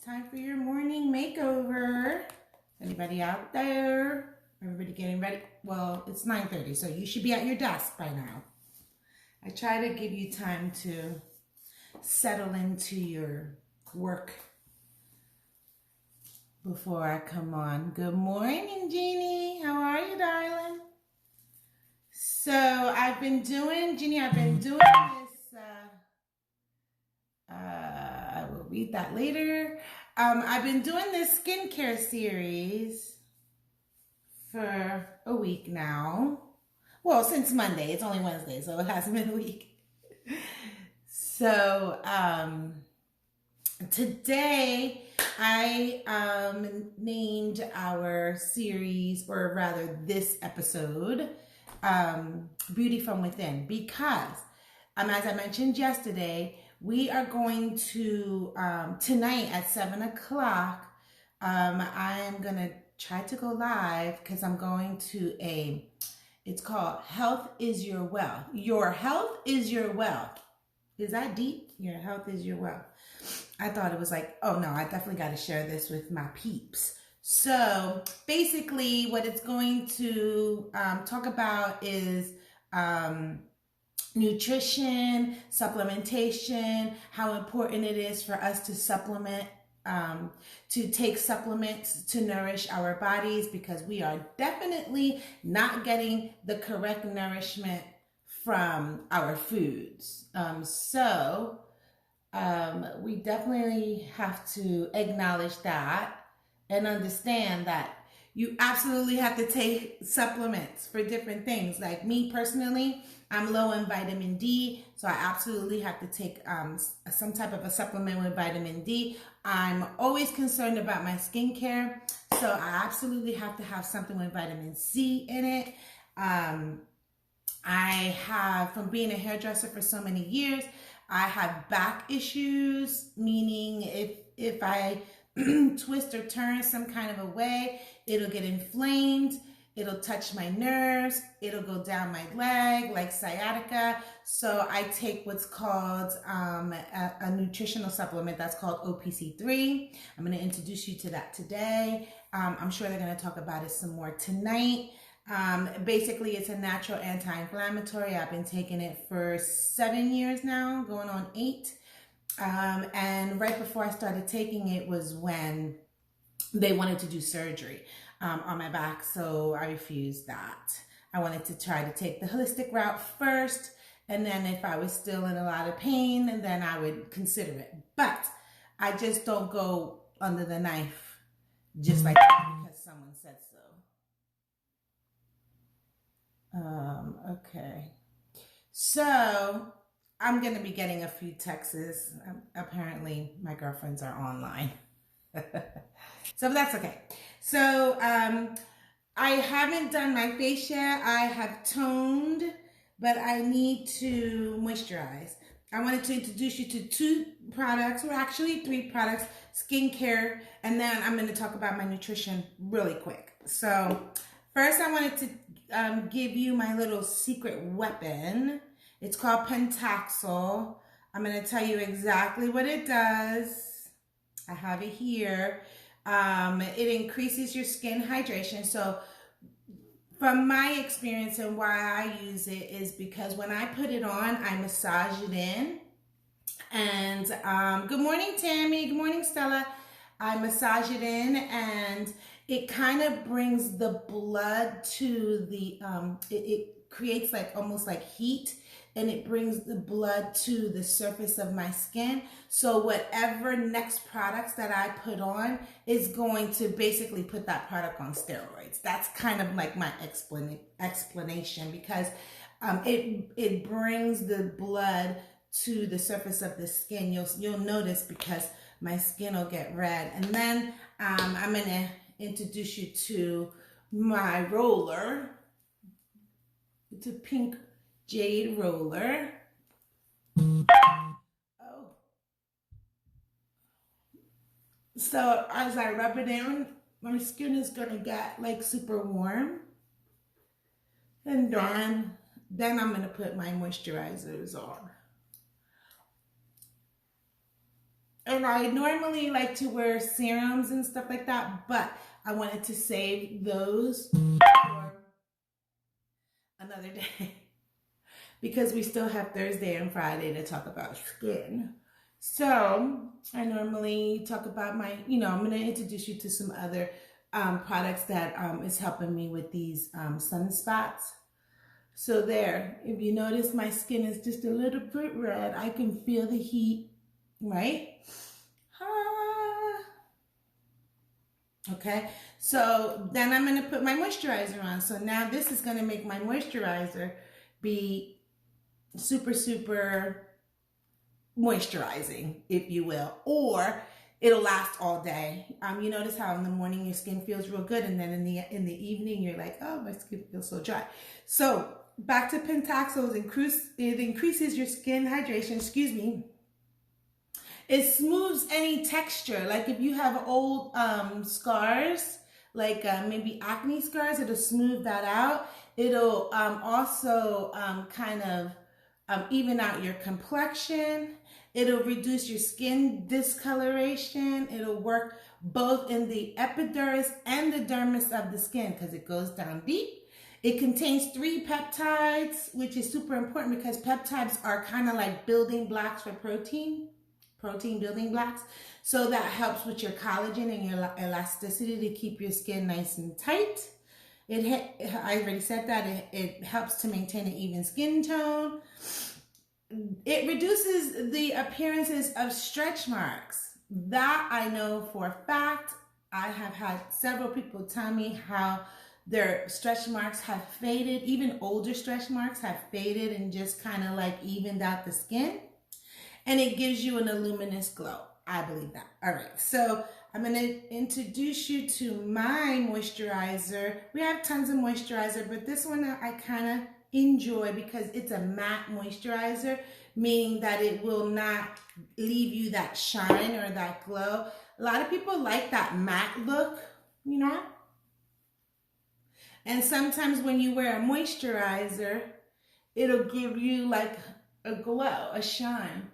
time for your morning makeover. Anybody out there? Everybody getting ready? Well, it's 9:30, so you should be at your desk by now. I try to give you time to settle into your work before I come on. Good morning, Jeannie. How are you, darling? So I've been doing this, I will read that later. I've been doing this skincare series for a week now. Well, since Monday. It's only Wednesday, so it hasn't been a week. So today I named our series, or rather this episode, Beauty from Within, because as I mentioned yesterday, we are going to, tonight at 7 o'clock, I am going to try to go live because I'm going to it's called Health is Your Wealth. Your health is your wealth. Is that deep? Your health is your wealth. I thought it was like, oh no, I definitely got to share this with my peeps. So basically what it's going to talk about is nutrition, supplementation, how important it is for us to supplement, to take supplements to nourish our bodies, because we are definitely not getting the correct nourishment from our foods. We definitely have to acknowledge that and understand that you absolutely have to take supplements for different things. Like me personally, I'm low in vitamin D, so I absolutely have to take some type of a supplement with vitamin D. I'm always concerned about my skincare, so I absolutely have to have something with vitamin C in it. I have, from being a hairdresser for so many years, I have back issues, meaning if I twist or turn some kind of a way, it'll get inflamed, it'll touch my nerves, it'll go down my leg like sciatica. So I take what's called a nutritional supplement that's called OPC3. I'm going to introduce you to that today. I'm sure they're going to talk about it some more tonight. Basically, it's a natural anti-inflammatory. I've been taking it for 7 years now, going on 8. And right before I started taking it was when they wanted to do surgery on my back, so I refused that. I wanted to try to take the holistic route first, and then if I was still in a lot of pain, then I would consider it. But I just don't go under the knife just like that because someone said so. Okay. So I'm going to be getting a few texts. Apparently my girlfriends are online. So that's okay. So I haven't done my face yet. I have toned, but I need to moisturize. I wanted to introduce you to 2 products, or actually 3 products, skincare, and then I'm going to talk about my nutrition really quick. So first I wanted to give you my little secret weapon. It's called Pentaxol. I'm going to tell you exactly what it does. I have it here. It increases your skin hydration. So from my experience and why I use it is because when I put it on, I massage it in. And good morning, Tammy. Good morning, Stella. I massage it in, and it kind of brings the blood to the, it creates like almost like heat, and it brings the blood to the surface of my skin. So whatever next products that I put on is going to basically put that product on steroids. That's kind of like my explanation, because it brings the blood to the surface of the skin. You'll notice, because my skin will get red. And then I'm gonna introduce you to my roller. It's a pink jade roller. Oh. So as I rub it in, my skin is gonna get like super warm. And then I'm gonna put my moisturizers on. And I normally like to wear serums and stuff like that, but I wanted to save those for another day because we still have Thursday and Friday to talk about skin. So I normally talk about my, I'm going to introduce you to some other products that is helping me with these sunspots. So there, if you notice my skin is just a little bit red, I can feel the heat, right? Okay, so then I'm going to put my moisturizer on. So now this is going to make my moisturizer be super, super moisturizing, if you will, or it'll last all day. You notice how in the morning your skin feels real good, and then in the evening you're like, oh, my skin feels so dry. So back to Pentaxel, it increases your skin hydration, It smooths any texture. Like if you have old scars, like maybe acne scars, it'll smooth that out. It'll also kind of even out your complexion. It'll reduce your skin discoloration. It'll work both in the epidermis and the dermis of the skin because it goes down deep. It contains 3 peptides, which is super important because peptides are kind of like building blocks for protein building blocks. So that helps with your collagen and your elasticity to keep your skin nice and tight. I already said that. It helps to maintain an even skin tone. It reduces the appearances of stretch marks. That I know for a fact. I have had several people tell me how their stretch marks have faded. Even older stretch marks have faded and just kind of like evened out the skin. And it gives you an luminous glow. I believe that. All right, so I'm going to introduce you to my moisturizer. We have tons of moisturizer, but this one I kind of enjoy because it's a matte moisturizer, meaning that it will not leave you that shine or that glow. A lot of people like that matte look, And sometimes when you wear a moisturizer, it'll give you like a glow, a shine.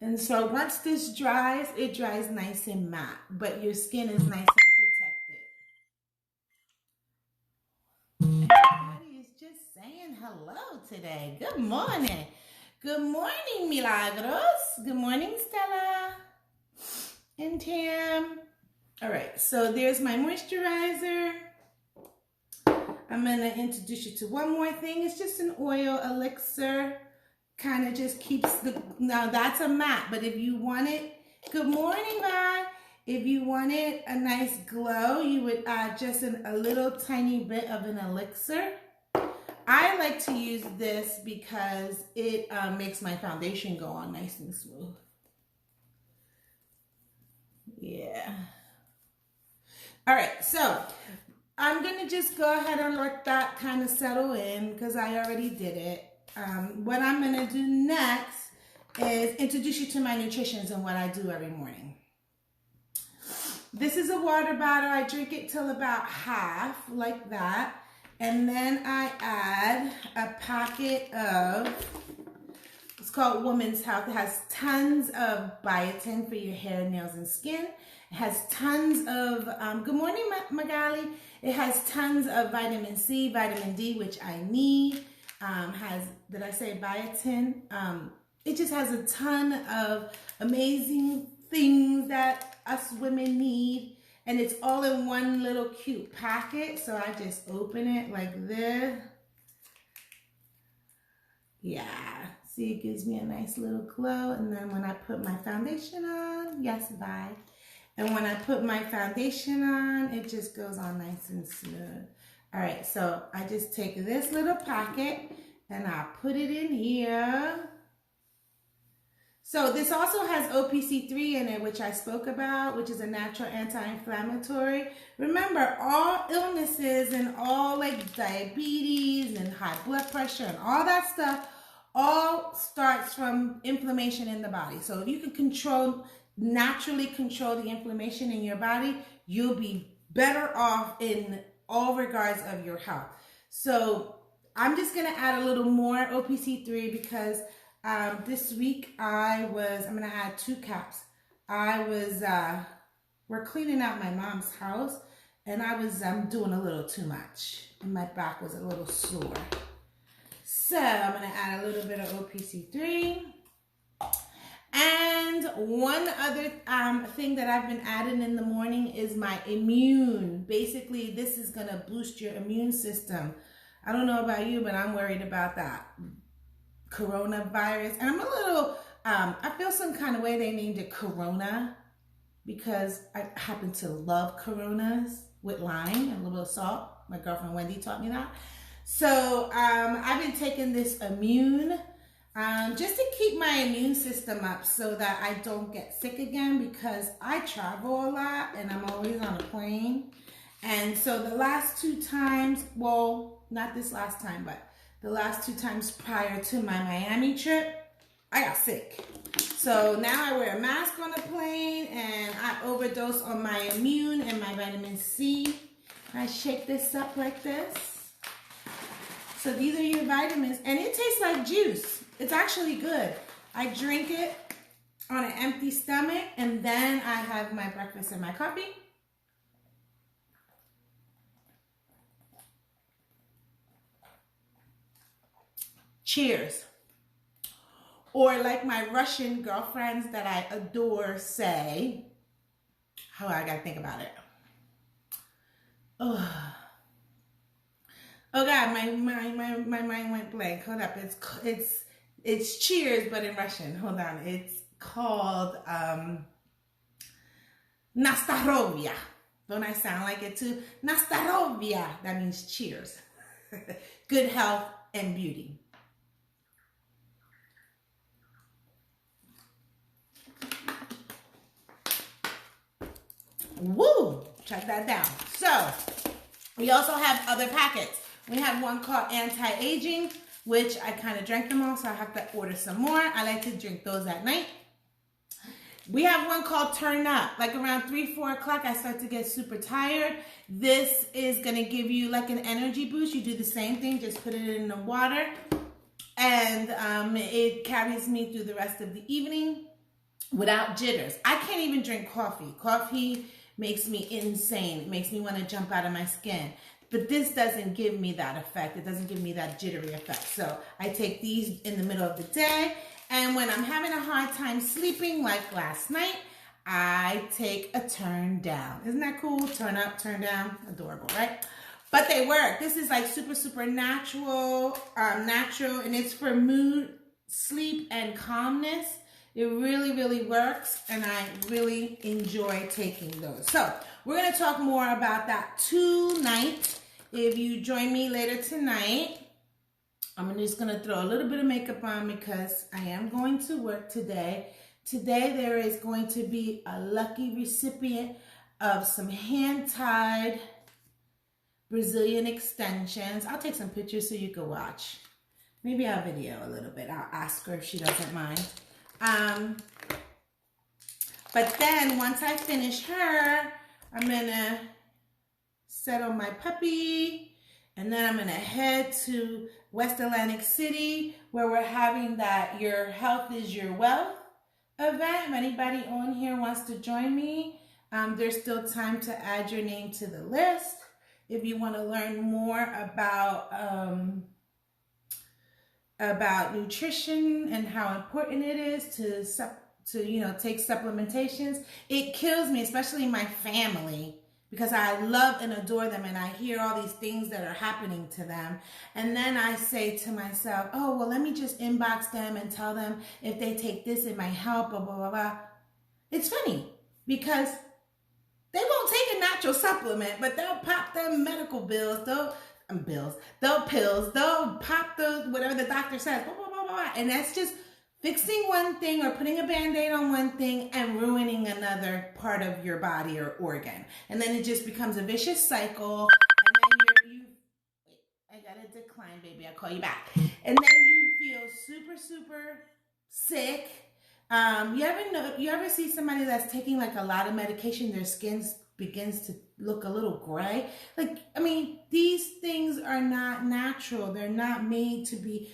And so once this dries, it dries nice and matte, but your skin is nice and protected. Everybody is just saying hello today. Good morning. Good morning, Milagros. Good morning, Stella and Tam. All right, so there's my moisturizer. I'm going to introduce you to one more thing. It's just an oil elixir. Kind of just keeps now that's a matte, but if you want it, good morning, bye. If you wanted a nice glow, you would add just a little tiny bit of an elixir. I like to use this because it makes my foundation go on nice and smooth. Yeah. All right, so I'm going to just go ahead and let that kind of settle in because I already did it. What I'm going to do next is introduce you to my nutritions and what I do every morning. This is a water bottle. I drink it till about half, like that. And then I add a packet of, it's called Woman's Health. It has tons of biotin for your hair, nails, and skin. It has tons of, good morning, Magali. It has tons of vitamin C, vitamin D, which I need. Did I say biotin? It just has a ton of amazing things that us women need. And it's all in one little cute packet. So I just open it like this. Yeah. See, it gives me a nice little glow. And then when I put my foundation on, yes, bye. And when I put my foundation on, it just goes on nice and smooth. All right, so I just take this little packet and I put it in here. So this also has OPC3 in it, which I spoke about, which is a natural anti-inflammatory. Remember, all illnesses and all like diabetes and high blood pressure and all that stuff all starts from inflammation in the body. So if you can naturally control the inflammation in your body, you'll be better off in all regards of your health. So I'm just going to add a little more OPC3 because this week I'm going to add 2 caps we're cleaning out my mom's house, and I'm doing a little too much, and my back was a little sore. So I'm gonna add a little bit of OPC3. And one other thing that I've been adding in the morning is my immune. Basically, this is gonna boost your immune system. I don't know about you, but I'm worried about that coronavirus. And I'm a little, I feel some kind of way they named it Corona, because I happen to love Coronas with lime and a little salt. My girlfriend Wendy taught me that. So I've been taking this immune just to keep my immune system up so that I don't get sick again, because I travel a lot and I'm always on a plane. And so the last 2 times, well, not this last time, but the last 2 times prior to my Miami trip, I got sick. So now I wear a mask on a plane, and I overdose on my immune and my vitamin C. I shake this up like this. So these are your vitamins, and it tastes like juice. It's actually good. I drink it on an empty stomach, and then I have my breakfast and my coffee. Cheers. Or like my Russian girlfriends that I adore say, oh, I gotta think about it. Oh God, my mind went blank. Hold up, it's cheers, but in Russian. Hold on, it's called Nastarovia. Don't I sound like it too? Nastarovia. That means cheers. Good health and beauty. Woo! Check that down. So, we also have other packets. We have one called Anti-Aging, which I kind of drank them all, so I have to order some more. I like to drink those at night. We have one called Turn Up. Like around 3-4 o'clock, I start to get super tired. This is going to give you like an energy boost. You do the same thing, just put it in the water. And it carries me through the rest of the evening without jitters. I can't even drink coffee. Coffee makes me insane. It makes me want to jump out of my skin. But this doesn't give me that effect. It doesn't give me that jittery effect. So I take these in the middle of the day. And when I'm having a hard time sleeping, like last night, I take a turn down. Isn't that cool? Turn up, turn down. Adorable, right? But they work. This is like super, super natural, and it's for mood, sleep, and calmness. It really, really works, and I really enjoy taking those. So we're going to talk more about that tonight. If you join me later tonight, I'm just going to throw a little bit of makeup on because I am going to work today. Today there is going to be a lucky recipient of some hand-tied Brazilian extensions. I'll take some pictures so you can watch. Maybe I'll video a little bit. I'll ask her if she doesn't mind. But then once I finish her, I'm gonna settle my puppy, and then I'm gonna head to West Atlantic City, where we're having that Your Health is Your Wealth event. If anybody on here wants to join me, there's still time to add your name to the list. If you want to learn more about nutrition and how important it is to take supplementations. It kills me, especially my family, because I love and adore them, and I hear all these things that are happening to them. And then I say to myself, oh, well, let me just inbox them and tell them if they take this, it might help, blah, blah, blah, blah. It's funny because they won't take a natural supplement, but they'll pop them medical bills, they'll pills, they'll pop the whatever the doctor says, blah, blah, blah, blah. And that's just fixing one thing or putting a Band-Aid on one thing and ruining another part of your body or organ. And then it just becomes a vicious cycle. And then wait, I gotta decline, baby, I'll call you back. And then you feel super, super sick. You ever see somebody that's taking like a lot of medication, their skin begins to look a little gray? Like, I mean, these things are not natural. They're not made to be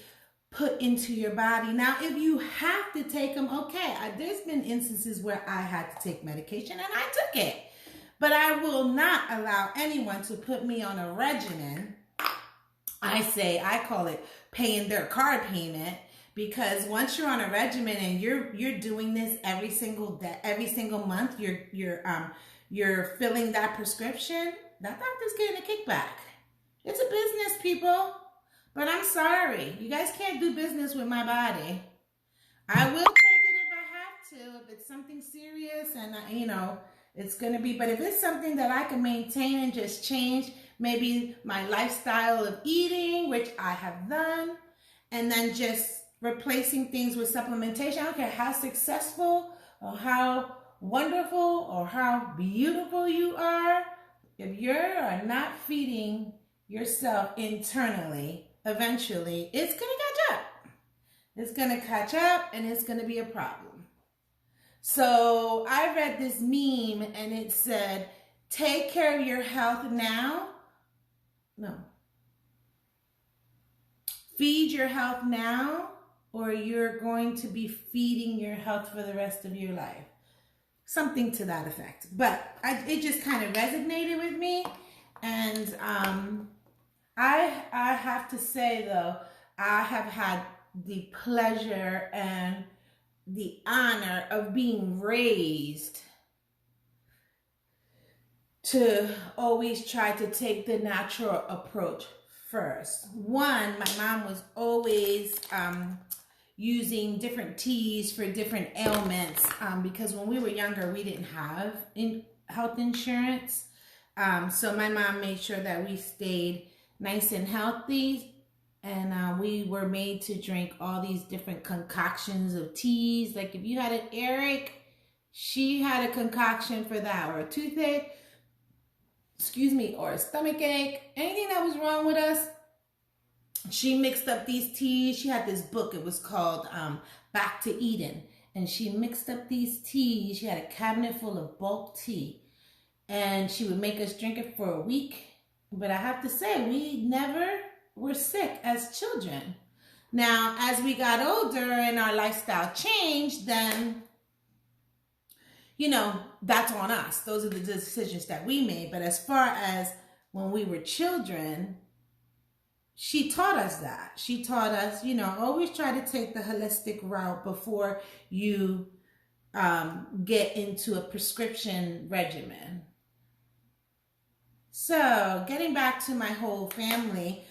put into your body. Now, if you have to take them, okay. There's been instances where I had to take medication and I took it. But I will not allow anyone to put me on a regimen. I call it paying their card payment, because once you're on a regimen and you're doing this every single day, every single month, you're filling that prescription, that doctor's getting a kickback. It's a business, people. But I'm sorry, you guys can't do business with my body. I will take it if I have to, if it's something serious and, it's going to be. But if it's something that I can maintain and just change, maybe my lifestyle of eating, which I have done, and then just replacing things with supplementation. I don't care how successful or how wonderful or how beautiful you are. If you are not feeding yourself internally, eventually it's going to catch up. It's going to catch up and it's going to be a problem. So I read this meme and it said, take care of your health now. No. Feed your health now, or you're going to be feeding your health for the rest of your life. Something to that effect. But it just kind of resonated with me. And I have to say, though, I have had the pleasure and the honor of being raised to always try to take the natural approach first. One, my mom was always using different teas for different ailments, because when we were younger, we didn't have health insurance. So my mom made sure that we stayed nice and healthy. And we were made to drink all these different concoctions of teas. Like if you had an earache, she had a concoction for that, or a toothache, or a stomach ache, anything that was wrong with us. She mixed up these teas. She had this book. It was called Back to Eden. And she mixed up these teas. She had a cabinet full of bulk tea. And she would make us drink it for a week. But I have to say, we never were sick as children. Now, as we got older and our lifestyle changed, then, that's on us. Those are the decisions that we made. But as far as when we were children, she taught us that. She taught us, always try to take the holistic route before you get into a prescription regimen. So, getting back to my whole family,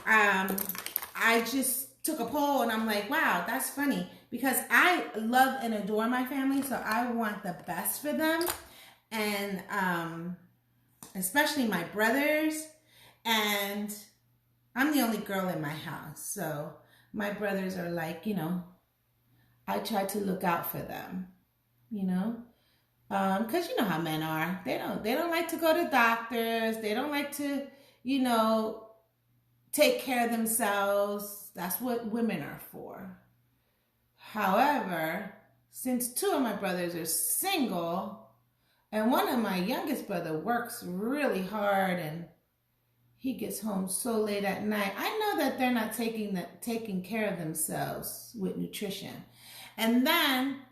I just took a poll and I'm like, wow, that's funny, because I love and adore my family, so I want the best for them, and especially my brothers. And I'm the only girl in my house, so my brothers are like, I try to look out for them, because you know how men are. They don't like to go to doctors. They don't like to, take care of themselves. That's what women are for. However, since two of my brothers are single, and one of my youngest brother works really hard and he gets home so late at night, I know that they're not taking care of themselves with nutrition. And then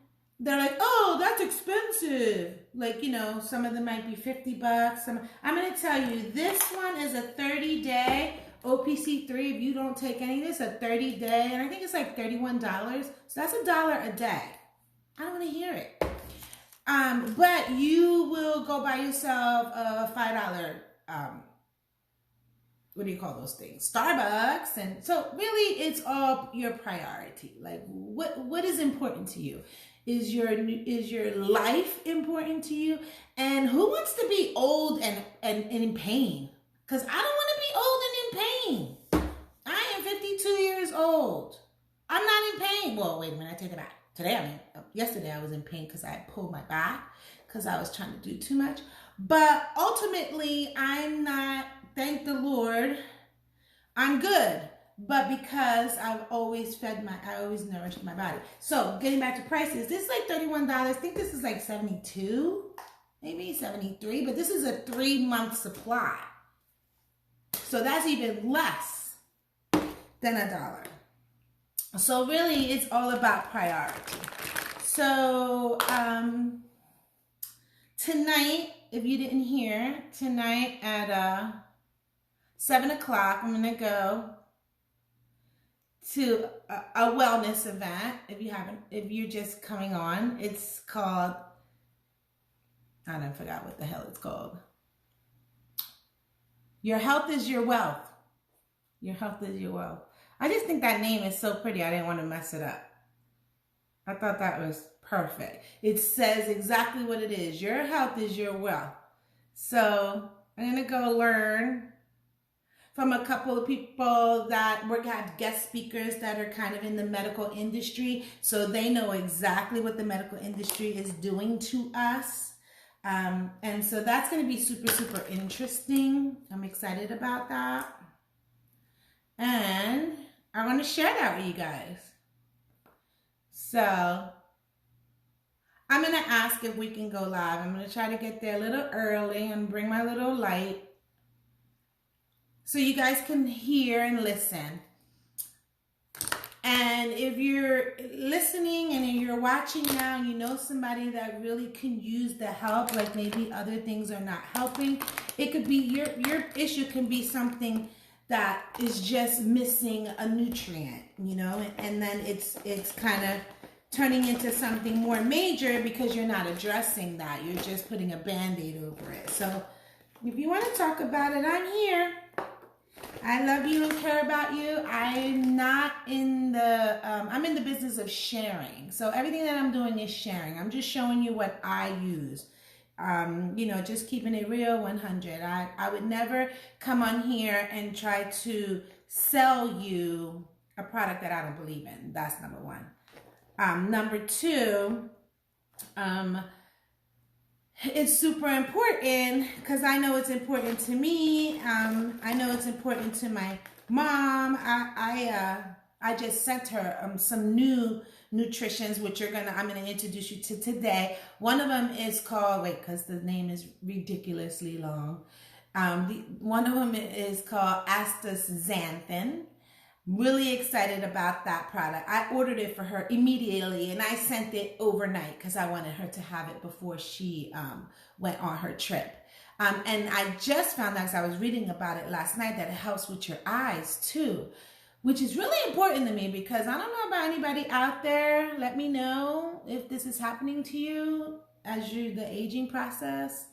they're like, oh, that's expensive. Like, some of them might be $50. I'm going to tell you, this one is a 30-day OPC3. If you don't take any of this, a 30-day, and I think it's like $31. So that's $1 a day. I don't want to hear it. But you will go buy yourself a $5, what do you call those things? Starbucks. And so really it's all your priority. Like what is important to you? Is your life important to you? And who wants to be old and in pain? Because I don't want to be old and in pain. I am 52 years old. I'm not in pain. Well, wait a minute, I take it back. Yesterday I was in pain because I had pulled my back because I was trying to do too much. But ultimately, I'm not, thank the Lord, I'm good. But because I've always I always nourished my body. So getting back to prices, this is like $31. I think this is like $72, maybe $73, but this is a 3-month supply. So that's even less than $1. So really, it's all about priority. So tonight, if you didn't hear, tonight at 7 o'clock, I'm gonna go to a wellness event. If you're just coming on, it's called, I don't forgot what the hell it's called. Your health is your wealth. Your health is your wealth. I just think that name is so pretty. I didn't want to mess it up. I thought that was perfect. It says exactly what it is. Your health is your wealth. So I'm going to go learn from a couple of people that have guest speakers that are kind of in the medical industry. So they know exactly what the medical industry is doing to us. And so that's going to be super, super interesting. I'm excited about that. And I want to share that with you guys. So I'm going to ask if we can go live. I'm going to try to get there a little early and bring my little light so you guys can hear and listen. And if you're listening and you're watching now, you know somebody that really can use the help, like maybe other things are not helping. It could be your issue can be something that is just missing a nutrient, you know, and then it's kind of turning into something more major because you're not addressing that. You're just putting a Band-Aid over it. So if you want to talk about it, I'm here. I love you and care about you. I'm not in the, I'm in the business of sharing. So everything that I'm doing is sharing. I'm just showing you what I use. You know, just keeping it real 100. I would never come on here and try to sell you a product that I don't believe in. That's number one. Number two, it's super important because I know it's important to me. I know it's important to my mom. I just sent her some new nutritions, which I'm gonna introduce you to today. One of them is called, because the name is ridiculously long. One of them is called astaxanthin. Really excited about that product. I ordered it for her immediately and I sent it overnight because I wanted her to have it before she went on her trip. And I just found out, because I was reading about it last night, that it helps with your eyes too, which is really important to me because I don't know about anybody out there. Let me know if this is happening to you as the aging process.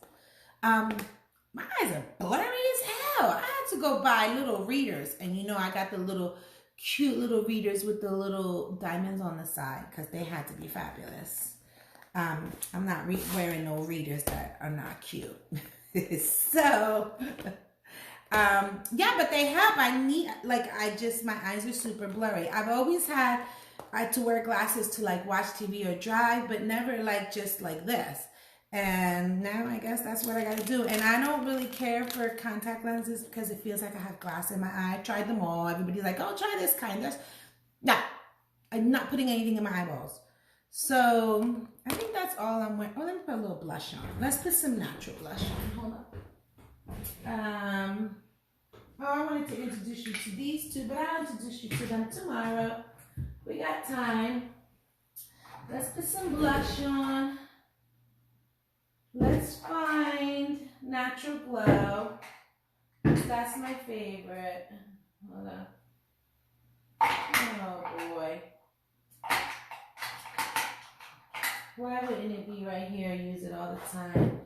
My eyes are blurry as hell. I had to go buy little readers. And you know, I got the little cute little readers with the little diamonds on the side because they had to be fabulous. I'm not wearing no readers that are not cute. So, yeah, but they help. My eyes are super blurry. I've always had to wear glasses to watch TV or drive, but never just like this. And now I guess that's what I got to do. And I don't really care for contact lenses because it feels like I have glass in my eye. I tried them all. Everybody's like, oh, try this kind. No, I'm not putting anything in my eyeballs. So I think that's all I'm wearing. Oh, let me put a little blush on. Let's put some natural blush on. Hold on. I wanted to introduce you to these two, but I'll introduce you to them tomorrow. We got time. Let's put some blush on. Let's find Natural Glow. That's my favorite. Hold on. Oh boy. Why wouldn't it be right here? I use it all the time.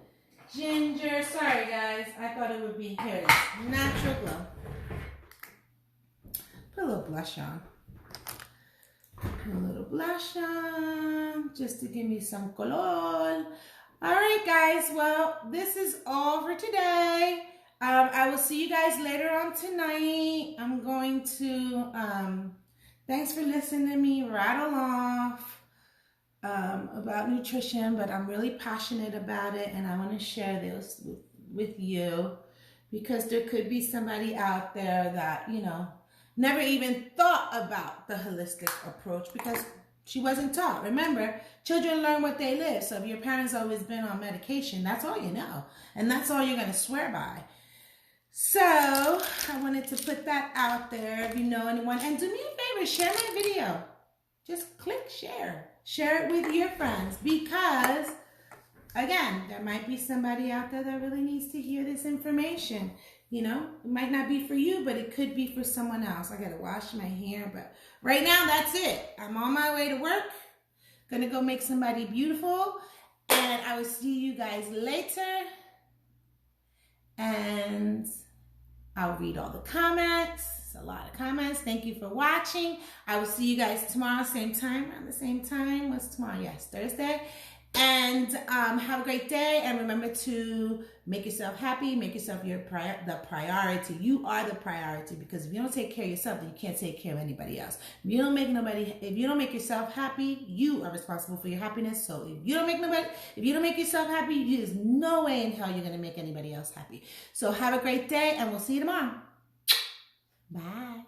Ginger. Sorry guys. I thought it would be here. It is. Natural Glow. Put a little blush on. Put a little blush on. Just to give me some color. All right, guys. Well, this is all for today. I will see you guys later on tonight. I'm going to, thanks for listening to me rattle off about nutrition, but I'm really passionate about it and I want to share this with you because there could be somebody out there that, you know, never even thought about the holistic approach because she wasn't taught. Remember, children learn what they live. So if your parents always been on medication, that's all you know. And that's all you're going to swear by. So I wanted to put that out there if you know anyone. And do me a favor, share my video. Just click share. Share it with your friends because, again, there might be somebody out there that really needs to hear this information. You know, it might not be for you, but it could be for someone else. I got to wash my hair, but right now that's it. I'm on my way to work. Gonna go make somebody beautiful. And I will see you guys later. And I'll read all the comments. It's a lot of comments. Thank you for watching. I will see you guys tomorrow, same time, around the same time. What's tomorrow? Yes, Thursday. And have a great day. And remember to make yourself happy. Make yourself the priority. You are the priority, because if you don't take care of yourself, then you can't take care of anybody else. If you don't make yourself happy, you are responsible for your happiness. So if you don't make yourself happy, there's no way in hell you're gonna make anybody else happy. So have a great day, and we'll see you tomorrow. Bye.